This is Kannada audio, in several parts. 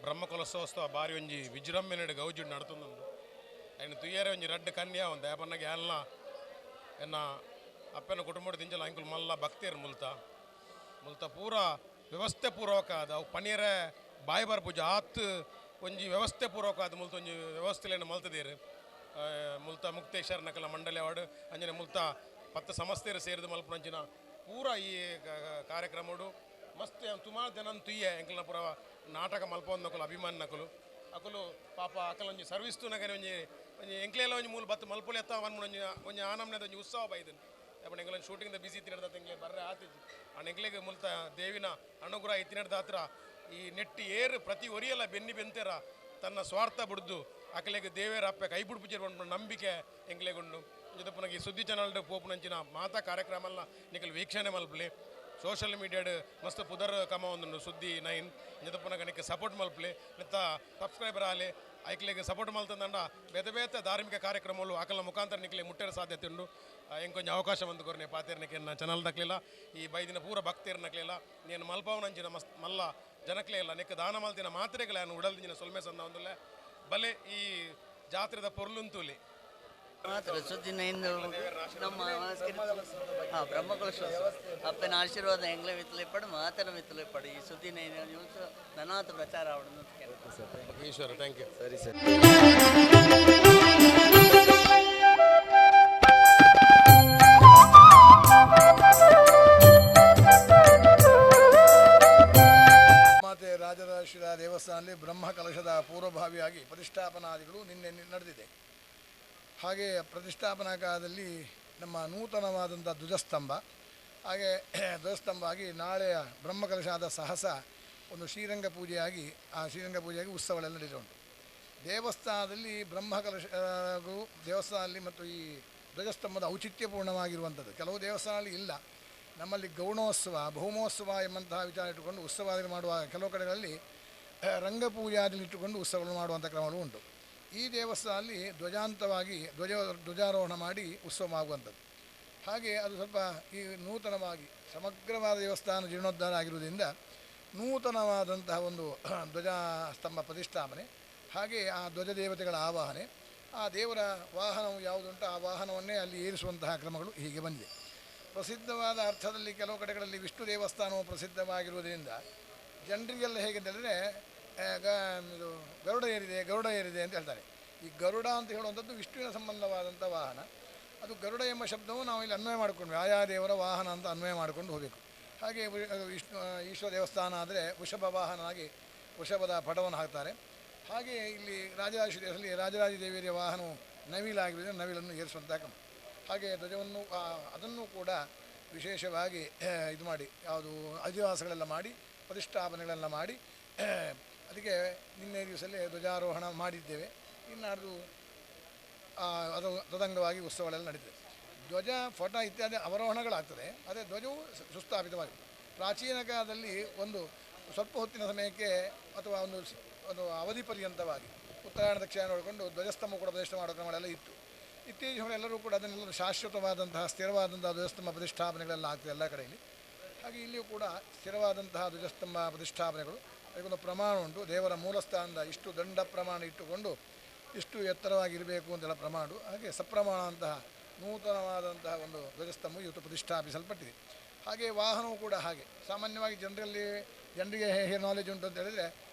ಬ್ರಹ್ಮಕಲಶೋತ್ಸವ ಬಾರಿ ಒಂಜಿ ವಿಜೃಂಭಣೆಡ್ ಗೌಜುಡ್ ನಡತುಂದುಂಡು ಐನು ತುಯ್ಯರೆ ಒಂಜಿ ರಡ್ಡ್ ಕನ್ಯಾ ಒಂದು ಯಾಪನ್ನಗೆ ಎಲ್ಲ ಎನ್ನ ಅಪ್ಪನ ಕುಟುಂಬದ ದಿಂಜಲ ಅಂಕುಲು ಮಲ್ಲ ಭಕ್ತಿಯರು ಮುಲ್ತ ಪೂರ ವ್ಯವಸ್ಥೆ ಪೂರ್ವಕ ಅದು ಅವು ಪನೀರೆ ಬಾಯಿ ಬರ್ಪುಜ ಆತ್ ಒಂಜಿ ವ್ಯವಸ್ಥೆ ಪೂರ್ವಕ ಅದು ಮುಲ್ತ ಒಂಜಿ ವ್ಯವಸ್ಥೆಲೇನು ಮಲ್ತದೇರು ಮುಲ್ತ ಮುಕ್ತೇಶ್ವರ ನಕಲ ಮಂಡಳಿ ಅವಾರ್ಡ್ ಅಂಜನೆ ಮುಲ್ತ 10 ಸಂಸ್ಥೆರು ಸೇರಿದು ಮಲ್ಪುನಂಚಿನ ಪೂರ ಈ ಕಾರ್ಯಕ್ರಮಡು ಮಸ್ತ್ ಸುಮಾರು ಜನ ತುಯ್ಯ ಎಂಕಲ್ನ ಪೂರ ನಾಟಕ ಮಲ್ಪೊಂದು ನಕಲು ಅಭಿಮಾನಿ ನಕಲು ಅಕಲು ಪಾಪ ಅಕಲ್ ಒಂಜಿ ಸರ್ವಿಸ್ ತೂನಗನೆ ಒಂಜಿ ಎಂಕ್ಲೆಲ್ಲ ಒಂಜಿ ಮೂಲ ಬತ್ತು ಮಲ್ಪೊಲಿ ಎತ್ತ ಅವನ್ ಒಂಜಿ ಆನಮ್ನದ ಒಂಜಿ ಉತ್ಸವ ಬೈದನು ಯಾಪಂಡ ಎಂಗ್ಲ ಶೂಟಿಂಗ್ ಬಿಸಿ ತಿನ್ನದ ಎಂಗ್ಲೆ ಬರ್ರೆ ಆತಿಜಿ ಆ ಎಂಗ್ಲೆಗೆ ಮುಲ್ತ ದೇವಿನ ಅನುಗ್ರಹ ಇತ್ತಿನದ ಹತ್ರ ಈ ನೆಟ್ಟಿ ಏರು ಪ್ರತಿ ಒರಿಯಲ್ಲ ಬೆನ್ನಿ ಬೆಂತೆರ ತನ್ನ ಸ್ವಾರ್ಥ ಬಿಡ್ದು ಅಕಲೆಗೆ ದೇವೇರ ಅಪ್ಪೆ ಕೈ ಬಿಡ್ಪುಜಿರ್ ನಂಬಿಕೆ ಎಂಗ್ಲೆಗುಂಡು ಇದು ಪುನಃ ಈ ಸುದ್ದಿ ಚಾನಲ್ ಪೋಪುನಂಚಿನ ಮಾತಾ ಕಾರ್ಯಕ್ರಮ ನಿಕಲ್ ವೀಕ್ಷಣೆ ಮಲ್ಪಲಿ ಸೋಷಲ್ ಮೀಡಿಯಾಡ್ ಮಸ್ತ್ ಪುದರ್ ಕಮ ಒಂದು ಸುದ್ದಿ 9 ಇದು ಪುನಃ ನಿಕ್ಕೆ ಸಪೋರ್ಟ್ ಮಲ್ಪಲಿ ನಿತ್ತ ಸಬ್ಸ್ಕ್ರೈಬರ್ ಆಗಲಿ ಐಕ್ಲೆಗೆ ಸಪೋರ್ಟ್ ಮಲ್ತಂದಂಡ ಬೇತೆ ಬೇತೆ ಧಾರ್ಮಿಕ ಕಾರ್ಯಕ್ರಮಗಳು ಆಕಲ ಮುಖಾಂತರ ನಿಕ್ಲೆ ಮುಟ್ಟರ ಸಾಧ್ಯತೆ ಉಂಡು ಎಂಕೊಂಚ ಅವಕಾಶ ಬಂದು ಕೊರ್ನೆ ಪಾತೇರ್ನಕ್ಕೆ ಚಾನಲ್ ದಕ್ಲಿಲ್ಲ ಈ ಬೈದಿನ ಪೂರ ಭಕ್ತಿರ್ನಕ್ಲಿಲ್ಲ ನೀನು ಮಲ್ಪವನಂಚಿನ ಮಸ್ತ್ ಮಲ್ಲ ಜನಕ್ಲೇ ಇಲ್ಲ ನಿಕ್ಕೆ ದಾನ ಮಲ್ತಿನ ಮಾತ್ರೆಗಳ ಉಡಲ್ದಿನ ಸೊಲ್ಮೆ ಸಂದ ಒಂದಲ್ಲ ಬಲೆ ಈ ಜಾತ್ರೆದ ಪೊರ್ಲುಂತೂಲಿ ಮಾತ್ರ ಸುದ್ದಿನ ಇಂದು ನಮ್ಮ ಬ್ರಹ್ಮಕಲಶೋತ್ಸವ ಅಪ್ಪನ ಆಶೀರ್ವಾದ ಎಂಗ್ಲ ಮಿತ್ತಲೆ ಪಡು ಮಾತನ ಮಿತ್ತಲೆ ಪಡು ಈ ಸುದ್ದಿನ ನ್ಯೂಸ್ ನನಾತ ಪ್ರಚಾರ ಆವಡನ್ನು ಈಶ್ವರ ಥ್ಯಾಂಕ್ ಯು ಸರಿ ಸರಿ ಮಾತೆ ರಾಜರಾಜೇಶ್ವರ ದೇವಸ್ಥಾನದಲ್ಲಿ ಬ್ರಹ್ಮಕಲಶದ ಪೂರ್ವಭಾವಿಯಾಗಿ ಪ್ರತಿಷ್ಠಾಪನಾದಿಗಳು ನಿನ್ನೆ ನಡೆದಿದೆ. ಹಾಗೆ ಪ್ರತಿಷ್ಠಾಪನಾ ಕಾಲದಲ್ಲಿ ನಮ್ಮ ನೂತನವಾದಂಥ ಧ್ವಜಸ್ತಂಭ ಹಾಗೆ ಧ್ವಜಸ್ತಂಭ ಆಗಿ ನಾಳೆಯ ಬ್ರಹ್ಮಕಲಶಾದ ಸಹಸ ಒಂದು ಶ್ರೀರಂಗ ಪೂಜೆಯಾಗಿ ಆ ಶ್ರೀರಂಗ ಪೂಜೆಯಾಗಿ ಉತ್ಸವಗಳೆಲ್ಲ ನಡೆಯುವುಂಟು. ದೇವಸ್ಥಾನದಲ್ಲಿ ಬ್ರಹ್ಮಕಲಶಗಳು ದೇವಸ್ಥಾನದಲ್ಲಿ ಮತ್ತು ಈ ಧ್ವಜಸ್ತಂಭದ ಔಚಿತ್ಯಪೂರ್ಣವಾಗಿರುವಂಥದ್ದು ಕೆಲವು ದೇವಸ್ಥಾನದಲ್ಲಿ ಇಲ್ಲ. ನಮ್ಮಲ್ಲಿ ಗೌಣೋತ್ಸವ ಭೌಮೋತ್ಸವ ಎಂಬಂತಹ ವಿಚಾರ ಇಟ್ಟುಕೊಂಡು ಉತ್ಸವಾದಿ ಮಾಡುವ ಕೆಲವು ಕಡೆಗಳಲ್ಲಿ ರಂಗಪೂಜಾದಿಲಿ ಇಟ್ಟುಕೊಂಡು ಉತ್ಸವಗಳು ಮಾಡುವಂಥ ಕ್ರಮಗಳು ಉಂಟು. ಈ ದೇವಸ್ಥಾನದಲ್ಲಿ ಧ್ವಜಾಂತವಾಗಿ ಧ್ವಜಾರೋಹಣ ಮಾಡಿ ಉತ್ಸವ ಆಗುವಂಥದ್ದು. ಹಾಗೆ ಅದು ಸ್ವಲ್ಪ ಈ ನೂತನವಾಗಿ ಸಮಗ್ರವಾದ ದೇವಸ್ಥಾನ ಜೀರ್ಣೋದ್ಧಾರ ಆಗಿರುವುದರಿಂದ ನೂತನವಾದಂತಹ ಒಂದು ಧ್ವಜಸ್ತಂಭ ಪ್ರತಿಷ್ಠಾಪನೆ ಹಾಗೆ ಆ ಧ್ವಜ ದೇವತೆಗಳ ಆವಾಹನೆ ಆ ದೇವರ ವಾಹನವು ಯಾವುದುಂಟು ಆ ವಾಹನವನ್ನೇ ಅಲ್ಲಿ ಏರಿಸುವಂತಹ ಕ್ರಮಗಳು ಹೀಗೆ ಬಂದಿದೆ. ಪ್ರಸಿದ್ಧವಾದ ಅರ್ಥದಲ್ಲಿ ಕೆಲವು ಕಡೆಗಳಲ್ಲಿ ವಿಷ್ಣು ದೇವಸ್ಥಾನವು ಪ್ರಸಿದ್ಧವಾಗಿರುವುದರಿಂದ ಜನರಿಗೆಲ್ಲ ಹೇಗೆ ಹೇಳಿದರೆ ಇದು ಗರುಡ ಏರಿದೆ ಅಂತ ಹೇಳ್ತಾರೆ. ಈ ಗರುಡ ಅಂತ ಹೇಳುವಂಥದ್ದು ವಿಷ್ಣುವಿನ ಸಂಬಂಧವಾದಂಥ ವಾಹನ. ಅದು ಗರುಡ ಎಂಬ ಶಬ್ದವು ನಾವು ಇಲ್ಲಿ ಅನ್ವಯ ಮಾಡಿಕೊಂಡು ಆಯಾ ದೇವರ ವಾಹನ ಅಂತ ಅನ್ವಯ ಮಾಡಿಕೊಂಡು ಹೋಗಬೇಕು. ಹಾಗೆ ಈಶ್ವರ ದೇವಸ್ಥಾನ ಆದರೆ ವೃಷಭ ವಾಹನವಾಗಿ ವೃಷಭದ ಪಟವನ್ನು ಹಾಕ್ತಾರೆ. ಹಾಗೆ ಇಲ್ಲಿ ರಾಜರಾಜೇಶ್ವರಿ ರಾಜರಾಜ ದೇವಿಯರ ವಾಹನವು ನವಿಲಾಗಿರುವುದರಿಂದ ನವಿಲನ್ನು ಏರಿಸುವಂಥ ಕ್ರಮ. ಹಾಗೆ ಧ್ವಜವನ್ನು ಅದನ್ನು ಕೂಡ ವಿಶೇಷವಾಗಿ ಇದು ಮಾಡಿ ಯಾವುದು ಅಧಿವಾಸಗಳೆಲ್ಲ ಮಾಡಿ ಪ್ರತಿಷ್ಠಾಪನೆಗಳೆಲ್ಲ ಮಾಡಿ ಅದಕ್ಕೆ ನಿನ್ನೆ ದಿವಸದಲ್ಲಿ ಧ್ವಜಾರೋಹಣ ಮಾಡಿದ್ದೇವೆ. ಇನ್ನಾಡ್ದು ಅದು ತದಂಗವಾಗಿ ಉತ್ಸವಗಳೆಲ್ಲ ನಡೀತದೆ. ಧ್ವಜ ಫೋಟ ಇತ್ಯಾದಿ ಅವರೋಹಣಗಳಾಗ್ತದೆ. ಅದೇ ಧ್ವಜವು ಸುಸ್ಥಾಪಿತವಾಗಿದೆ. ಪ್ರಾಚೀನ ಕಾಲದಲ್ಲಿ ಒಂದು ಸ್ವಲ್ಪ ಹೊತ್ತಿನ ಸಮಯಕ್ಕೆ ಅಥವಾ ಒಂದು ಅವಧಿ ಪರ್ಯಂತವಾಗಿ ಉತ್ತರಾಯಣ ದಕ್ಷಿಣ ನೋಡಿಕೊಂಡು ಧ್ವಜಸ್ತಂಭ ಕೂಡ ಪ್ರತಿಷ್ಠೆ ಮಾಡೋ ಕ್ರಮಗಳೆಲ್ಲ ಇತ್ತು. ಇತ್ತೀಚೆಗೆ ಎಲ್ಲರೂ ಕೂಡ ಅದನ್ನೆಲ್ಲ ಶಾಶ್ವತವಾದಂತಹ ಸ್ಥಿರವಾದಂತಹ ಧ್ವಜಸ್ತಂಭ ಪ್ರತಿಷ್ಠಾಪನೆಗಳೆಲ್ಲ ಆಗ್ತದೆ ಎಲ್ಲ ಕಡೆಯಲ್ಲಿ. ಹಾಗೆ ಇಲ್ಲಿಯೂ ಕೂಡ ಸ್ಥಿರವಾದಂತಹ ಧ್ವಜಸ್ತಂಭ ಪ್ರತಿಷ್ಠಾಪನೆಗಳು ಅದಕ್ಕೊಂದು ಪ್ರಮಾಣ ಉಂಟು. ದೇವರ ಮೂಲಸ್ಥಾನದ ಇಷ್ಟು ದಂಡ ಪ್ರಮಾಣ ಇಟ್ಟುಕೊಂಡು ಇಷ್ಟು ಎತ್ತರವಾಗಿರಬೇಕು ಅಂತೆಲ್ಲ ಪ್ರಮಾಣ. ಹಾಗೆ ಸಪ್ರಮಾಣ ಅಂತಹ ನೂತನವಾದಂತಹ ಒಂದು ಧ್ವಜಸ್ತಂಭ ಇವತ್ತು ಪ್ರತಿಷ್ಠಾಪಿಸಲ್ಪಟ್ಟಿದೆ. ಹಾಗೆ ವಾಹನವು ಕೂಡ ಹಾಗೆ ಸಾಮಾನ್ಯವಾಗಿ ಜನರಿಗೆ ಹೇಗೆ ನಾಲೆಜ್ ಉಂಟು ಅಂತ ಹೇಳಿದರೆ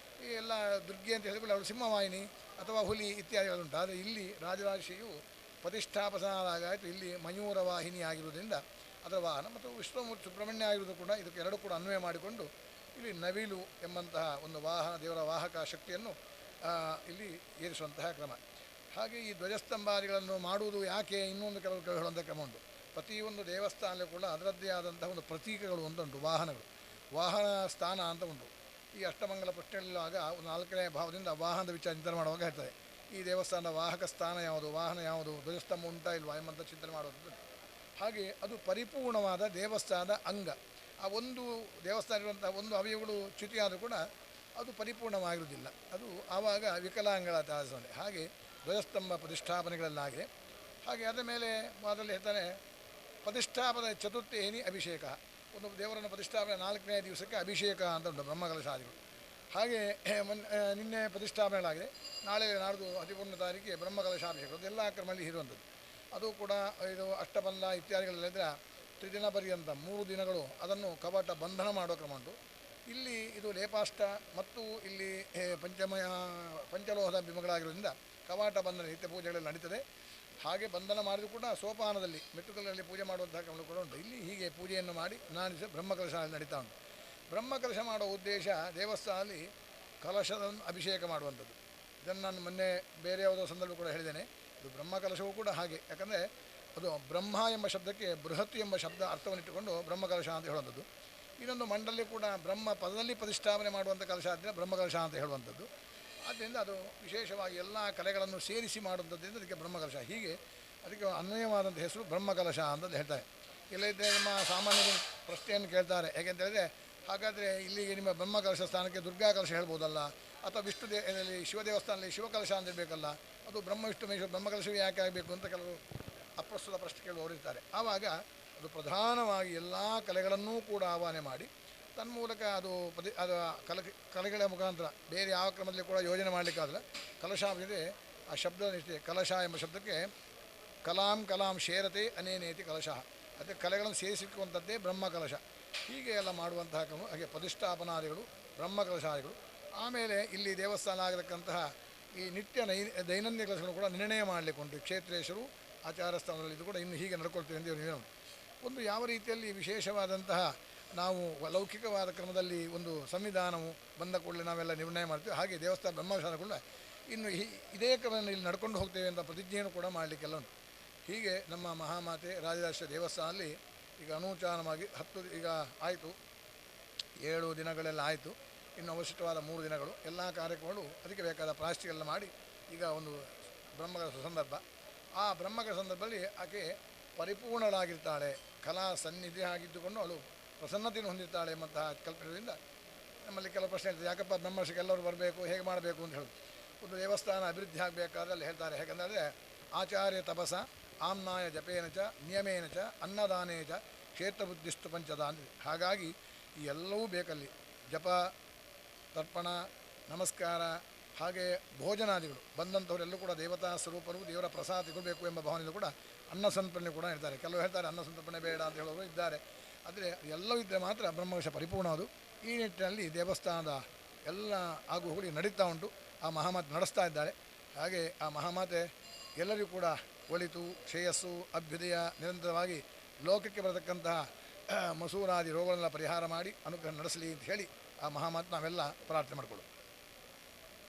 ಈ ಎಲ್ಲ ದುರ್ಗೆ ಅಂತ ಹೇಳಿದ್ರೆ ಅವಳು ಸಿಂಹವಾಹಿನಿ ಅಥವಾ ಹುಲಿ ಇತ್ಯಾದಿಗಳುಂಟು. ಆದರೆ ಇಲ್ಲಿ ರಾಜರಾಜೇಶ್ವರಿಯು ಪ್ರತಿಷ್ಠಾಪನಾದಾಗಾಯಿತು. ಇಲ್ಲಿ ಮಯೂರ ವಾಹಿನಿ ಆಗಿರುವುದರಿಂದ ಅದರ ವಾಹನ ಮತ್ತು ವಿಶ್ವಮೂರ್ತಿ ಸುಬ್ರಹ್ಮಣ್ಯ ಆಗಿರುವುದು ಕೂಡ ಇದಕ್ಕೆ ಎರಡು ಕೂಡ ಅನ್ವಯ ಮಾಡಿಕೊಂಡು ಇಲ್ಲಿ ನವಿಲು ಎಂಬಂತಹ ಒಂದು ವಾಹನ ದೇವರ ವಾಹಕ ಶಕ್ತಿಯನ್ನು ಇಲ್ಲಿ ಏರಿಸುವಂತಹ ಕ್ರಮ. ಹಾಗೆ ಈ ಧ್ವಜಸ್ತಂಭಾದಿಗಳನ್ನು ಮಾಡುವುದು ಯಾಕೆ ಇನ್ನೊಂದು ಕೆಲವು ಹೇಳುವಂಥ ಕ್ರಮ ಉಂಟು. ಪ್ರತಿಯೊಂದು ದೇವಸ್ಥಾನದಲ್ಲೂ ಕೂಡ ಅದರದ್ದೇ ಆದಂತಹ ಒಂದು ಪ್ರತೀಕಗಳು ಅಂತ ಉಂಟು. ವಾಹನ ಸ್ಥಾನ ಅಂತ ಉಂಟು. ಈ ಅಷ್ಟಮಂಗಲ ಪ್ರಶ್ನೆಯಲ್ಲಾಗ ಒಂದು 4ನೇ ಭಾವದಿಂದ ವಾಹನದ ವಿಚಾರ ಚಿಂತನೆ ಮಾಡುವಾಗ ಹೇಳ್ತಾರೆ ಈ ದೇವಸ್ಥಾನದ ವಾಹಕ ಸ್ಥಾನ ಯಾವುದು ವಾಹನ ಯಾವುದು ಧ್ವಜಸ್ತಂಭ ಉಂಟಾ ಇಲ್ವಾ ಎಂಬಂಥ ಚಿಂತನೆ ಮಾಡುವಂಥದ್ದು. ಹಾಗೆ ಅದು ಪರಿಪೂರ್ಣವಾದ ದೇವಸ್ಥಾನದ ಅಂಗ. ಆ ಒಂದು ದೇವಸ್ಥಾನ ಇರುವಂತಹ ಒಂದು ಅವಯವಗಳು ಚ್ಯುತಿಯಾದರೂ ಕೂಡ ಅದು ಪರಿಪೂರ್ಣವಾಗಿರುವುದಿಲ್ಲ. ಅದು ಆವಾಗ ವಿಕಲಾಂಗಗಳ ತಾಸನೆ. ಹಾಗೆ ಧ್ವಜಸ್ತಂಭ ಪ್ರತಿಷ್ಠಾಪನೆಗಳಲ್ಲಾಗಿದೆ. ಹಾಗೆ ಅದರ ಮೇಲೆ ಅದರಲ್ಲಿ ಹೇಳ್ತಾನೆ ಪ್ರತಿಷ್ಠಾಪನೆ ಚತುರ್ಥೇನಿ ಅಭಿಷೇಕ. ಒಂದು ದೇವರನ್ನು ಪ್ರತಿಷ್ಠಾಪನೆ 4ನೇ ದಿವಸಕ್ಕೆ ಅಭಿಷೇಕ ಅಂತ ಉಂಟು ಬ್ರಹ್ಮಕಲಶಾದಿಗಳು. ಹಾಗೆ ನಿನ್ನೆ ಪ್ರತಿಷ್ಠಾಪನೆಗಳಾಗಿದೆ. ನಾಳೆ ನಾಡ್ದು 13ನೇ ತಾರೀಕಿಗೆ ಬ್ರಹ್ಮಕಲಶಾಭಿಷೇಕ ಅದೆಲ್ಲ ಕ್ರಮದಲ್ಲಿ ಇರುವಂಥದ್ದು. ಅದು ಕೂಡ ಇದು ಅಷ್ಟಬಂಧ ಇತ್ಯಾದಿಗಳಲ್ಲಿದ್ದರೆ ತ್ರಿದಿನ ಪರ್ಯಂತ 3 ದಿನಗಳು ಅದನ್ನು ಕವಾಟ ಬಂಧನ ಮಾಡೋ ಕ್ರಮ ಉಂಟು. ಇಲ್ಲಿ ಇದು ಲೇಪಾಷ್ಟ ಮತ್ತು ಇಲ್ಲಿ ಪಂಚಲೋಹದ ಬಿಂಬಗಳಾಗಿರೋದ್ರಿಂದ ಕವಾಟ ಬಂಧನ ನಿತ್ಯ ಪೂಜೆಗಳಲ್ಲಿ ನಡೀತದೆ. ಹಾಗೆ ಬಂಧನ ಮಾಡಿದರೂ ಕೂಡ ಸೋಪಾನದಲ್ಲಿ ಮೆಟ್ಟುಕಲ್ಲಲ್ಲಿ ಪೂಜೆ ಮಾಡುವಂತಹ ಕ್ರಮ ಕೂಡ ಉಂಟು. ಇಲ್ಲಿ ಹೀಗೆ ಪೂಜೆಯನ್ನು ಮಾಡಿ ನಾನಿಸ ಬ್ರಹ್ಮಕಲಶ ನಡೀತಾ ಉಂಟು. ಬ್ರಹ್ಮಕಲಶ ಮಾಡೋ ಉದ್ದೇಶ ದೇವಸ್ಥಾನದಲ್ಲಿ ಕಲಶದ ಅಭಿಷೇಕ ಮಾಡುವಂಥದ್ದು. ಇದನ್ನು ನಾನು ಮೊನ್ನೆ ಬೇರೆ ಯಾವುದೋ ಸಂದರ್ಭ ಕೂಡ ಹೇಳಿದ್ದೇನೆ. ಇದು ಬ್ರಹ್ಮಕಲಶವೂ ಕೂಡ ಹಾಗೆ, ಯಾಕಂದರೆ ಅದು ಬ್ರಹ್ಮ ಎಂಬ ಶಬ್ದಕ್ಕೆ ಬೃಹತ್ ಎಂಬ ಶಬ್ದ ಅರ್ಥವನ್ನಿಟ್ಟುಕೊಂಡು ಬ್ರಹ್ಮಕಲಶ ಅಂತ ಹೇಳುವಂಥದ್ದು. ಇನ್ನೊಂದು ಮಂಡಲಿ ಕೂಡ ಬ್ರಹ್ಮ ಪದದಲ್ಲಿ ಪ್ರತಿಷ್ಠಾಪನೆ ಮಾಡುವಂಥ ಕಲಶ ಆದ್ದರಿಂದ ಬ್ರಹ್ಮಕಲಶ ಅಂತ ಹೇಳುವಂಥದ್ದು. ಆದ್ದರಿಂದ ಅದು ವಿಶೇಷವಾಗಿ ಎಲ್ಲ ಕಲೆಗಳನ್ನು ಸೇರಿಸಿ ಮಾಡುವಂಥದ್ದರಿಂದ ಅದಕ್ಕೆ ಬ್ರಹ್ಮಕಲಶ. ಹೀಗೆ ಅದಕ್ಕೆ ಅನ್ವಯವಾದಂಥ ಹೆಸರು ಬ್ರಹ್ಮಕಲಶ ಅಂತ ಹೇಳ್ತಾರೆ. ಇಲ್ಲದಿದ್ದರೆ ನಮ್ಮ ಸಾಮಾನ್ಯ ಪ್ರಶ್ನೆಯನ್ನು ಕೇಳ್ತಾರೆ. ಹೇಗೆಂತೇಳಿದರೆ, ಹಾಗಾದರೆ ಇಲ್ಲಿಗೆ ನಿಮ್ಮ ಬ್ರಹ್ಮಕಲಶ ಸ್ಥಾನಕ್ಕೆ ದುರ್ಗಾ ಕಲಶ ಹೇಳ್ಬೋದಲ್ಲ, ಅಥವಾ ವಿಷ್ಣು ಶಿವ ದೇವಸ್ಥಾನದಲ್ಲಿ ಶಿವಕಲಶ ಅಂತ ಇರಬೇಕಲ್ಲ, ಅದು ಬ್ರಹ್ಮ ವಿಷ್ಣು ಮಹೇಶ್ವರ ಬ್ರಹ್ಮಕಲಶವೇ ಯಾಕೆ ಆಗಬೇಕು ಅಂತ ಕೆಲವರು ಅಪ್ರಸ್ತುತ ಪ್ರಶ್ನೆ ಕೇಳುವವರು ಇರ್ತಾರೆ. ಆವಾಗ ಅದು ಪ್ರಧಾನವಾಗಿ ಎಲ್ಲ ಕಲೆಗಳನ್ನೂ ಕೂಡ ಆಹ್ವಾನ ಮಾಡಿ ತನ್ಮೂಲಕ ಅದು ಕಲೆಗಳ ಮುಖಾಂತರ ಬೇರೆ ಯಾವ ಕ್ರಮದಲ್ಲಿ ಕೂಡ ಯೋಜನೆ ಮಾಡಲಿಕ್ಕಾದ್ರೆ ಕಲಶಾಭಿಷೇಕ ಆ ಶಬ್ದ ನಿಷ್ಠೆ. ಕಲಶ ಎಂಬ ಶಬ್ದಕ್ಕೆ ಕಲಾಂ ಶೇರತೆ ಅನೇನೇತಿ ಕಲಶ, ಅದಕ್ಕೆ ಕಲೆಗಳನ್ನು ಸೇರಿಸಿರುವಂಥದ್ದೇ ಬ್ರಹ್ಮಕಲಶ. ಹೀಗೆ ಎಲ್ಲ ಮಾಡುವಂತಹ ಕ್ರಮ. ಹಾಗೆ ಪ್ರತಿಷ್ಠಾಪನಾದಿಗಳು ಬ್ರಹ್ಮಕಲಶಾದಿಗಳು. ಆಮೇಲೆ ಇಲ್ಲಿ ದೇವಸ್ಥಾನ ಆಗತಕ್ಕಂತಹ ಈ ನಿತ್ಯ ದೈನಂದಿನ ಕೆಲಸಗಳು ಕೂಡ ನಿರ್ಣಯ ಮಾಡಲಿಕ್ಕೆ ಉಂಟು. ಕ್ಷೇತ್ರೇಶ್ವರು ಆಚಾರ ಸ್ಥಾನದಲ್ಲಿ ಇದು ಕೂಡ ಇನ್ನು ಹೀಗೆ ನಡ್ಕೊಳ್ತೀವಿ ಅಂತ ಇವರು ಒಂದು ಯಾವ ರೀತಿಯಲ್ಲಿ ವಿಶೇಷವಾದಂತಹ ನಾವು ಲೌಕಿಕವಾದ ಕ್ರಮದಲ್ಲಿ ಒಂದು ಸಂವಿಧಾನವು ಬಂದ ಕೂಡಲೇ ನಾವೆಲ್ಲ ನಿರ್ಣಯ ಮಾಡ್ತೀವಿ, ಹಾಗೆ ದೇವಸ್ಥಾನ ಬ್ರಹ್ಮಶಾಲೆಗಳ ಇನ್ನು ಇದೇ ಕ್ರಮದಲ್ಲಿ ಇಲ್ಲಿ ನಡ್ಕೊಂಡು ಹೋಗ್ತೇವೆ ಅಂತ ಪ್ರತಿಜ್ಞೆಯನ್ನು ಕೂಡ ಮಾಡಲಿಕ್ಕೆಲ್ಲ ಉಂಟು. ಹೀಗೆ ನಮ್ಮ ಮಹಾಮಾತೆ ರಾಜರಾಜೇಶ್ವರಿ ದೇವಸ್ಥಾನದಲ್ಲಿ ಈಗ ಅನೂಚಾನವಾಗಿ 10 ಈಗ ಆಯಿತು, 7 ದಿನಗಳೆಲ್ಲ ಆಯಿತು. ಇನ್ನು ಅವಶಿಷ್ಟವಾದ 3 ದಿನಗಳು ಎಲ್ಲ ಕಾರ್ಯಕ್ರಮಗಳು ಅದಕ್ಕೆ ಬೇಕಾದ ಪ್ರಾಯಶ್ಚಿತ್ತೆಲ್ಲ ಮಾಡಿ ಈಗ ಒಂದು ಬ್ರಹ್ಮಕಲಶ ಸಂದರ್ಭ. ಆ ಬ್ರಹ್ಮಕಲಶ ಸಂದರ್ಭದಲ್ಲಿ ಆಕೆ ಪರಿಪೂರ್ಣಳಾಗಿರ್ತಾಳೆ, ಕಲಾ ಸನ್ನಿಧಿ ಆಗಿದ್ದುಕೊಂಡು ಅವಳು ಪ್ರಸನ್ನತೆಯನ್ನು ಹೊಂದಿರ್ತಾಳೆ ಎಂಬಂತಹ ಕಲ್ಪನೆಯಿಂದ ನಮ್ಮಲ್ಲಿ ಕೆಲವು ಪ್ರಶ್ನೆ ಇರ್ತದೆ. ಯಾಕಪ್ಪ ಬ್ರಹ್ಮಕಲಶಕ್ಕೆ ಎಲ್ಲರೂ ಬರಬೇಕು, ಹೇಗೆ ಮಾಡಬೇಕು ಅಂತ ಹೇಳೋದು. ಒಂದು ದೇವಸ್ಥಾನ ಅಭಿವೃದ್ಧಿ ಆಗಬೇಕಾದ್ರೆ ಅಲ್ಲಿ ಹೇಳ್ತಾರೆ. ಹೇಗೆಂದರೆ ಆಚಾರ್ಯ ತಪಸ ಆಮ್ನಾಯ ಜಪೇನ ಚ ನಿಯಮೇನ ಚ ಅನ್ನದಾನೇ ಚ ಕ್ಷೇತ್ರ ಬುದ್ಧಿಸ್ತು ಪಂಚದ ಅಂದಿದೆ. ಹಾಗಾಗಿ ಈ ಎಲ್ಲವೂ ಬೇಕಲ್ಲಿ. ಜಪ, ತರ್ಪಣ, ನಮಸ್ಕಾರ, ಹಾಗೆ ಭೋಜನಾದಿಗಳು ಬಂದಂಥವರೆಲ್ಲೂ ಕೂಡ ದೇವತಾ ಸ್ವರೂಪರು, ದೇವರ ಪ್ರಸಾದ ತಗೊಳ್ಬೇಕು ಎಂಬ ಭಾವನೆಯಲ್ಲೂ ಕೂಡ ಅನ್ನ ಸಂತರ್ಪಣೆ ಕೂಡ ಇರ್ತಾರೆ. ಕೆಲವು ಹೇಳ್ತಾರೆ ಅನ್ನ ಸಂತರ್ಪಣೆ ಬೇಡ ಅಂತ ಹೇಳೋರು ಇದ್ದಾರೆ. ಆದರೆ ಎಲ್ಲವೂ ಇದ್ದರೆ ಮಾತ್ರ ಬ್ರಹ್ಮಕಲಶ ಪರಿಪೂರ್ಣ ಅದು. ಈ ನಿಟ್ಟಿನಲ್ಲಿ ದೇವಸ್ಥಾನದ ಎಲ್ಲ ಆಗುಹೋಗಿ ನಡೀತಾ ಉಂಟು. ಆ ಮಹಾಮಾತೆ ನಡೆಸ್ತಾ ಇದ್ದಾಳೆ. ಹಾಗೆ ಆ ಮಹಾಮಾತೆ ಎಲ್ಲರಿಗೂ ಕೂಡ ಒಳಿತು, ಶ್ರೇಯಸ್ಸು, ಅಭ್ಯುದಯ ನಿರಂತರವಾಗಿ ಲೋಕಕ್ಕೆ ಬರತಕ್ಕಂತಹ ಮಸೂರಾದಿ ರೋಗಗಳನ್ನೆಲ್ಲ ಪರಿಹಾರ ಮಾಡಿ ಅನುಗ್ರಹ ನಡೆಸಲಿ ಅಂತ ಹೇಳಿ ಆ ಮಹಾಮಾತೆ ನಾವೆಲ್ಲ ಪ್ರಾರ್ಥನೆ ಮಾಡಿಕೊಳ್ಳೋದು.